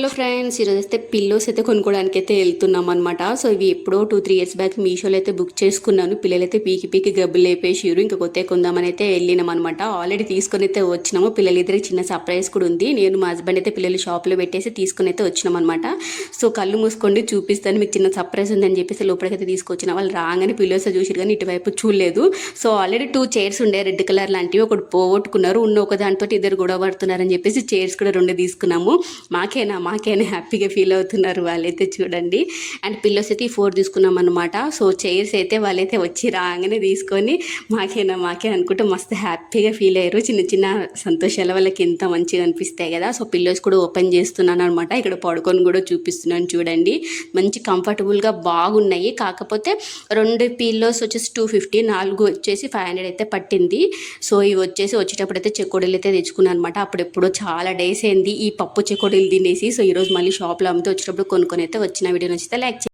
Hello friends, ఈరోజు అయితే pillows అయితే కొనుక్కోవడానికి అయితే వెళ్తున్నాం అనమాట. సో ఇవి ఎప్పుడో 2-3 ఇయర్స్ బ్యాక్ మీషోలో అయితే బుక్ చేసుకున్నాను. పిల్లలైతే పీకి గబ్బులు లేపేసిరు. ఇంకా కొత్త కొందామని అయితే వెళ్ళినాం అనమాట. ఆల్రెడీ తీసుకొని అయితే వచ్చినాము. పిల్లలిద్దరికి చిన్న సర్ప్రైజ్ కూడా ఉంది. నేను మా హస్బెండ్ అయితే పిల్లలు షాప్లో పెట్టేసి తీసుకొని అయితే వచ్చినాం అనమాట. సో కళ్ళు మూసుకోండి చూపిస్తాను, మీకు చిన్న సర్ప్రైజ్ ఉందని చెప్పేసి లోపలికైతే తీసుకొచ్చిన. వాళ్ళు రాగానే పిల్లోస్ చూసిరు కానీ ఇటువైపు చూడలేదు. సో ఆల్రెడీ 2 చైర్స్ ఉండే రెడ్ కలర్ లాంటివి, ఒకటి పోగొట్టుకున్నారు. ఒక దాంతో ఇద్దరు గొడవ పడుతున్నారని చెప్పేసి చైర్స్ కూడా 2 తీసుకున్నాము. మాకేనా హ్యాపీగా ఫీల్ అవుతున్నారు వాళ్ళైతే చూడండి. అండ్ పిల్లోస్ అయితే 4 తీసుకున్నాం అనమాట. సో చైర్స్ అయితే వాళ్ళైతే వచ్చి రాగానే తీసుకొని మాకేనా అనుకుంటే మస్తు హ్యాపీగా ఫీల్ అయ్యారు. చిన్న చిన్న సంతోషాల వాళ్ళకి ఎంత మంచిగా అనిపిస్తాయి కదా. సో పిల్లోస్ కూడా ఓపెన్ చేస్తున్నాను అనమాట. ఇక్కడ పడుకొని కూడా చూపిస్తున్నాను చూడండి. మంచి కంఫర్టబుల్గా బాగున్నాయి. కాకపోతే 2 పిల్లోస్ వచ్చేసి 250, 4 వచ్చేసి 500 అయితే పట్టింది. సో ఇవి వచ్చేటప్పుడు అయితే చెకోడీలు అయితే తెచ్చుకున్నాను అనమాట. అప్పుడెప్పుడో చాలా డేస్ అయింది ఈ పప్పు చెకోడీలు తినేసి. సో ఈరోజు మళ్ళీ షాప్లో అమ్మితే వచ్చేటప్పుడు కొనుక్కొని అయితే వచ్చిన. వీడియో నచ్చితే లైక్